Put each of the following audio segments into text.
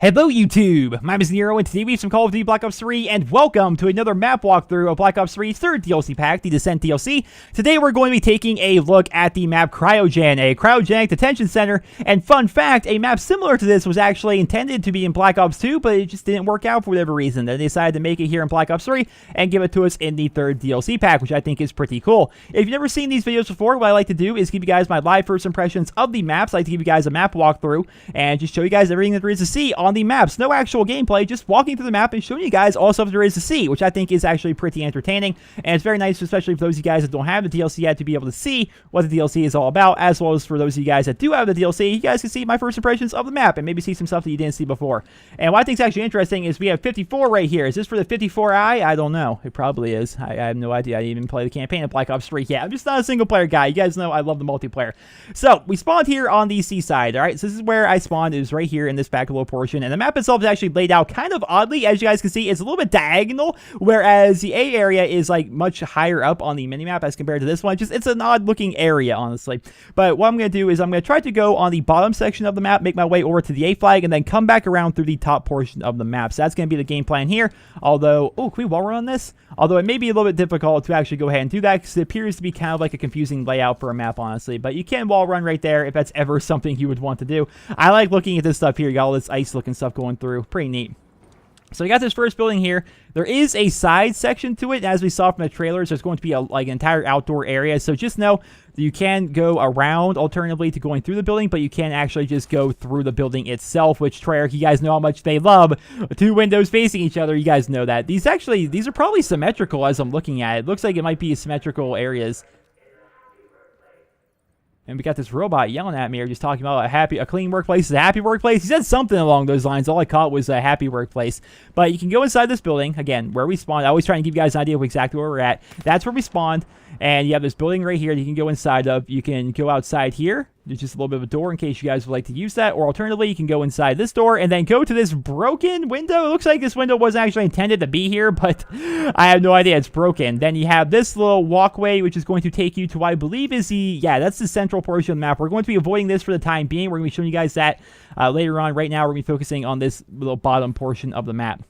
Hello YouTube, my name is Nero and today we have some Call of Duty Black Ops 3 and welcome to another map walkthrough of Black Ops 3's third DLC pack, the Descent DLC. Today we're going to be taking a look at the map Cryogen, a cryogenic detention center, and fun fact, a map similar to this was actually intended to be in Black Ops 2, but it just didn't work out for whatever reason. They decided to make it here in Black Ops 3 and give it to us in the third DLC pack, which I think is pretty cool. If you've never seen these videos before, what I like to do is give you guys my live first impressions of the maps. I like to give you guys a map walkthrough and just show you guys everything that there is to see on the maps. No actual gameplay, just walking through the map and showing you guys all stuff there is to see, which I think is actually pretty entertaining, and it's very nice, especially for those of you guys that don't have the DLC yet, to be able to see what the DLC is all about, as well as for those of you guys that do have the DLC, you guys can see my first impressions of the map and maybe see some stuff that you didn't see before. And what I think is actually interesting is we have 54 right here. Is this for the 54i? I don't know. It probably is. I have no idea. I didn't even play the campaign of Black Ops 3 yet. I'm just not a single player guy. You guys know I love the multiplayer. So we spawned here on the seaside. All right, so this is where I spawned. It was right here in this back little portion, and the map itself is actually laid out kind of oddly. As you guys can see, it's a little bit diagonal, whereas the A area is like much higher up on the minimap as compared to this one. Just, it's an odd looking area, honestly. But what I'm going to do is I'm going to try to go on the bottom section of the map, make my way over to the A flag, and then come back around through the top portion of the map. So that's going to be the game plan here. Although, oh, can we wall run this? Although it may be a little bit difficult to actually go ahead and do that because it appears to be kind of like a confusing layout for a map, honestly. But you can wall run right there if that's ever something you would want to do. I like looking at this stuff here. You got all this ice looking stuff going through. Pretty neat. So we got this first building here. There is a side section to it. As we saw from the trailers, there's going to be an entire outdoor area. So just know that you can go around alternatively to going through the building, but you can actually just go through the building itself, which Treyarch, you guys know how much they love two windows facing each other. You guys know that. These are probably symmetrical as I'm looking at it. It looks like it might be symmetrical areas. And we got this robot yelling at me, or just talking about a clean workplace is a happy workplace. He said something along those lines. All I caught was a happy workplace. But you can go inside this building, again, where we spawned. I always try and give you guys an idea of exactly where we're at. That's where we spawned. And you have this building right here that you can go inside of. You can go outside here. There's just a little bit of a door in case you guys would like to use that. Or alternatively, you can go inside this door and then go to this broken window. It looks like this window wasn't actually intended to be here, but I have no idea. It's broken. Then you have this little walkway, which is going to take you to what I believe is that's the central portion of the map. We're going to be avoiding this for the time being. We're going to be showing you guys that later on. Right now, we're going to be focusing on this little bottom portion of the map.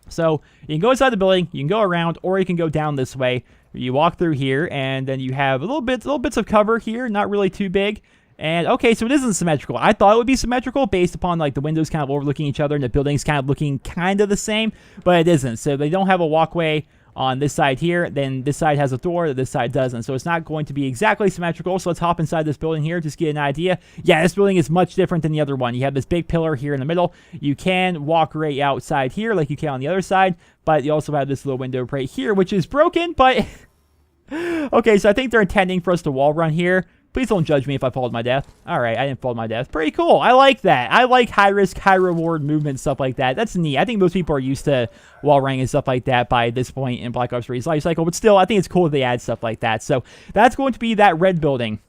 So you can go inside the building, you can go around, or you can go down this way. You walk through here, and then you have little bits of cover here, not really too big. And okay, so it isn't symmetrical. I thought it would be symmetrical based upon like the windows kind of overlooking each other and the buildings kind of looking kind of the same, but it isn't. So they don't have a walkway on this side here, then this side has a door, this side doesn't. So it's not going to be exactly symmetrical. So let's hop inside this building here, just get an idea. Yeah, this building is much different than the other one. You have this big pillar here in the middle. You can walk right outside here like you can on the other side, but you also have this little window right here, which is broken, but okay, so I think they're intending for us to wall run here. Please don't judge me if I fall to my death. All right, I didn't fall to my death. Pretty cool. I like that. I like high risk, high reward movement, stuff like that. That's neat. I think most people are used to wall running and stuff like that by this point in Black Ops 3's life cycle, but still, I think it's cool that they add stuff like that. So that's going to be that red building.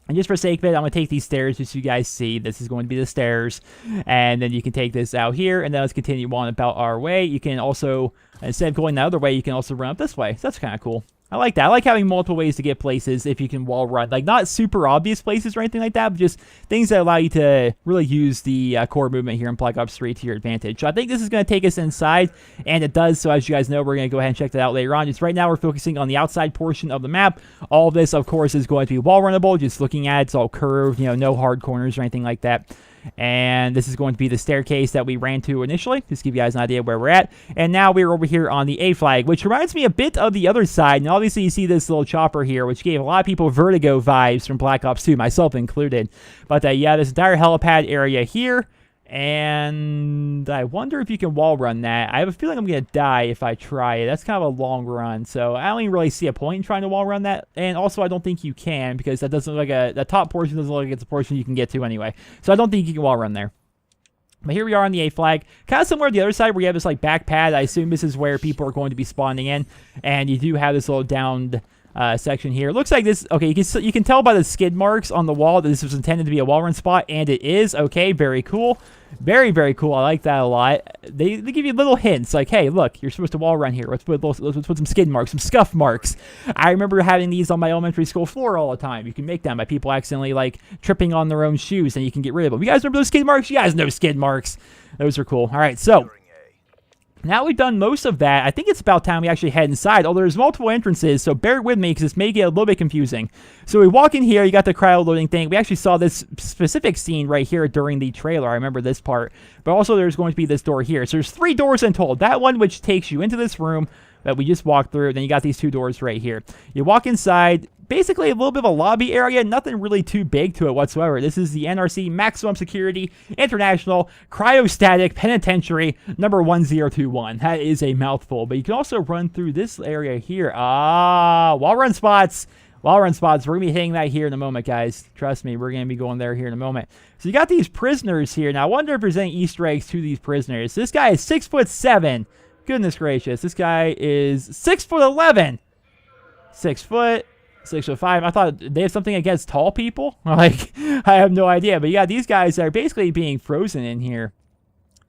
And just for sake of it, I'm going to take these stairs just so you guys see. This is going to be the stairs. And then you can take this out here, and then let's continue on about our way. You can also, instead of going the other way, you can also run up this way. So that's kind of cool. I like that. I like having multiple ways to get places if you can wall run. Like, not super obvious places or anything like that, but just things that allow you to really use the core movement here in Black Ops 3 to your advantage. So I think this is going to take us inside, and it does. So as you guys know, we're going to go ahead and check that out later on. Just right now, we're focusing on the outside portion of the map. All of this, of course, is going to be wall runnable. Just looking at it, it's all curved, no hard corners or anything like that. And this is going to be the staircase that we ran to initially, just to give you guys an idea of where we're at. And now we're over here on the A flag, which reminds me a bit of the other side. And obviously you see this little chopper here, which gave a lot of people Vertigo vibes from Black Ops 2, myself included. But yeah, this entire helipad area here. And I wonder if you can wall run that. I have a feeling I'm going to die if I try it. That's kind of a long run, so I don't even really see a point in trying to wall run that. And also, I don't think you can, because that doesn't look like the top portion doesn't look like it's a portion you can get to anyway. So I don't think you can wall run there. But here we are on the A flag, kind of similar to the other side where you have this like back pad. I assume this is where people are going to be spawning in, and you do have this little downed section here. Looks like this. Okay, you can tell by the skid marks on the wall that this was intended to be a wall run spot, and it is. Okay, very cool. Very, very cool. I like that a lot. They give you little hints like, hey, look, you're supposed to wall run here. Let's put some skid marks, some scuff marks. I remember having these on my elementary school floor all the time. You can make them by people accidentally like tripping on their own shoes, and you can get rid of them. You guys remember those skid marks? You guys know skid marks. Those are cool. All right, so now we've done most of that. I think it's about time we actually head inside. Although there's multiple entrances, so bear with me because this may get a little bit confusing. So we walk in here, you got the cryo loading thing. We actually saw this specific scene right here during the trailer. I remember this part. But also there's going to be this door here. So there's 3 doors in total. That one which takes you into this room that we just walked through. Then you got these 2 doors right here. You walk inside. Basically a little bit of a lobby area, nothing really too big to it whatsoever. This is the NRC Maximum Security International Cryostatic Penitentiary number 1021. That is a mouthful, but you can also run through this area here. Wall run spots. Wall run spots. We're going to be hitting that here in a moment, guys. Trust me, we're going to be going there here in a moment. So you got these prisoners here. Now, I wonder if there's any Easter eggs to these prisoners. This guy is 6'7". Goodness gracious. This guy is 6'11". 6 foot. 6'5". I thought they have something against tall people. Like, I have no idea. But you got these guys that are basically being frozen in here,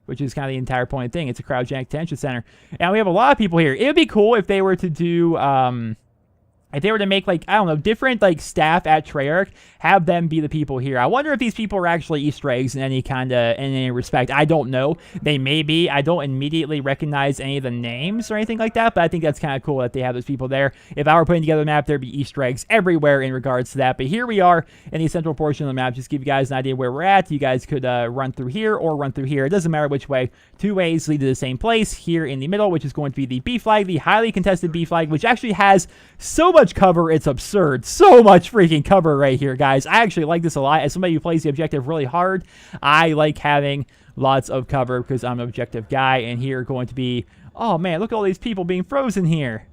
which is kind of the entire point of the thing. It's a cryogenic detention center. And we have a lot of people here. It would be cool if they were to do, if they were to make, like, I don't know, different, like, staff at Treyarch, have them be the people here. I wonder if these people are actually Easter eggs in in any respect. I don't know. They may be. I don't immediately recognize any of the names or anything like that, but I think that's kind of cool that they have those people there. If I were putting together a map, there'd be Easter eggs everywhere in regards to that. But here we are in the central portion of the map. Just give you guys an idea where we're at. You guys could run through here or run through here. It doesn't matter which way. 2 ways lead to the same place. Here in the middle, which is going to be the B flag, the highly contested B flag, which actually has so much cover, it's absurd. So much freaking cover right here, guys. I actually like this a lot. As somebody who plays the objective really hard, I like having lots of cover because I'm an objective guy. And here are going to be, oh man, look at all these people being frozen here.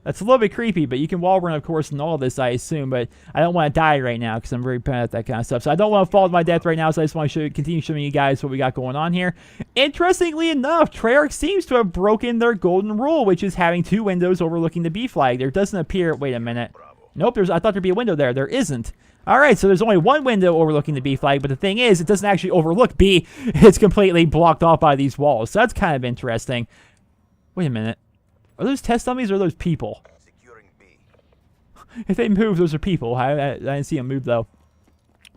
That's a little bit creepy, but you can wall run, of course, in all this, I assume. But I don't want to die right now because I'm very bad at that kind of stuff. So I don't want to fall to my death right now, so I just want to continue showing you guys what we got going on here. Interestingly enough, Treyarch seems to have broken their golden rule, which is having 2 windows overlooking the B flag. There doesn't appear... Wait a minute. Nope, I thought there'd be a window there. There isn't. All right, so there's only 1 window overlooking the B flag, but the thing is, it doesn't actually overlook B. It's completely blocked off by these walls. So that's kind of interesting. Wait a minute. Are those test dummies or are those people? If they move, those are people. I didn't see them move, though.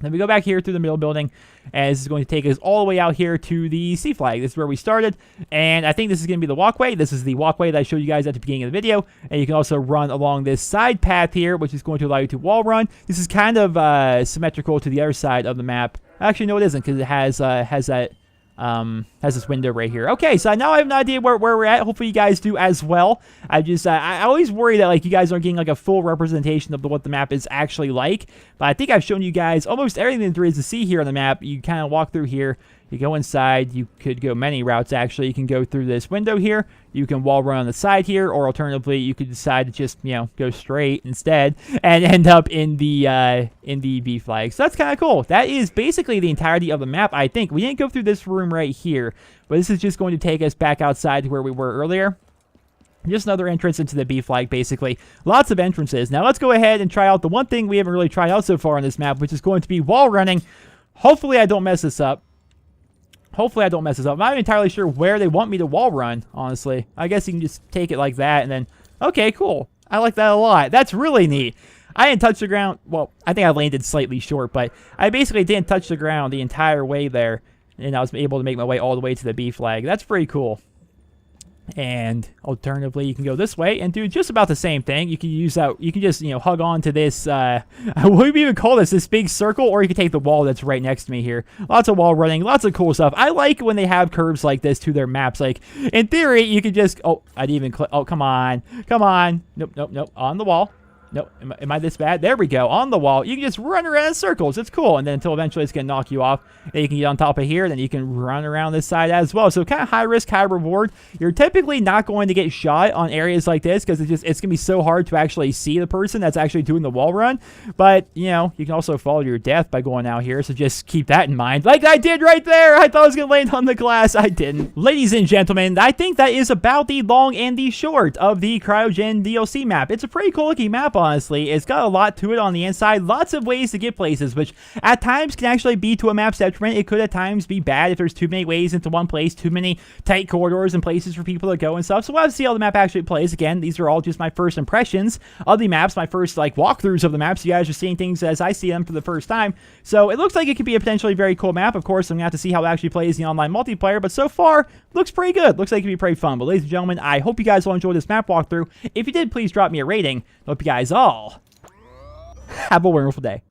Then we go back here through the middle building, and this is going to take us all the way out here to the C flag. This is where we started, and I think this is going to be the walkway. This is the walkway that I showed you guys at the beginning of the video, and you can also run along this side path here, which is going to allow you to wall run. This is kind of symmetrical to the other side of the map. Actually, no, it isn't, because it has this window right here. Okay, so now I have an idea where we're at. Hopefully you guys do as well. I always worry that like you guys aren't getting like a full representation of what the map is actually like. But I think I've shown you guys almost everything there is to see here on the map. You kind of walk through here. You go inside. You could go many routes, actually. You can go through this window here. You can wall run on the side here, or alternatively, you could decide to just, you know, go straight instead and end up in the B flag. So that's kind of cool. That is basically the entirety of the map, I think. We didn't go through this room right here, but this is just going to take us back outside to where we were earlier. Just another entrance into the B flag, basically. Lots of entrances. Now, let's go ahead and try out the one thing we haven't really tried out so far on this map, which is going to be wall running. Hopefully, I don't mess this up. I'm not entirely sure where they want me to wall run, honestly. I guess you can just take it like that and then... Okay, cool. I like that a lot. That's really neat. I didn't touch the ground. Well, I think I landed slightly short, but I basically didn't touch the ground the entire way there. And I was able to make my way all the way to the B flag. That's pretty cool. And alternatively, you can go this way and do just about the same thing. You can use that. You can just, you know, hug on to this. What do we even call this? This big circle, or you can take the wall that's right next to me here. Lots of wall running, lots of cool stuff. I like when they have curves like this to their maps. Like in theory, you could just. Oh, I didn't even click. Oh, come on. Nope. On the wall. Nope. Am I this bad? There we go. On the wall. You can just run around in circles. It's cool. And then until eventually it's going to knock you off. Then you can get on top of here. Then you can run around this side as well. So kind of high risk, high reward. You're typically not going to get shot on areas like this because it's going to be so hard to actually see the person that's actually doing the wall run. But, you know, you can also fall to your death by going out here. So just keep that in mind. Like I did right there. I thought I was going to land on the glass. I didn't. Ladies and gentlemen, I think that is about the long and the short of the Cryogen DLC map. It's a pretty cool looking map, honestly. It's got a lot to it on the inside. Lots of ways to get places, which at times can actually be to a map's detriment. It could at times be bad if there's too many ways into one place, too many tight corridors and places for people to go and stuff. So we'll have to see how the map actually plays. Again, these are all just my first impressions of the maps, my first like walkthroughs of the maps. You guys are seeing things as I see them for the first time. So it looks like it could be a potentially very cool map. Of course, I'm going to have to see how it actually plays in the online multiplayer, but so far, looks pretty good. Looks like it could be pretty fun. But ladies and gentlemen, I hope you guys will enjoy this map walkthrough. If you did, please drop me a rating. I hope you guys all have a wonderful day.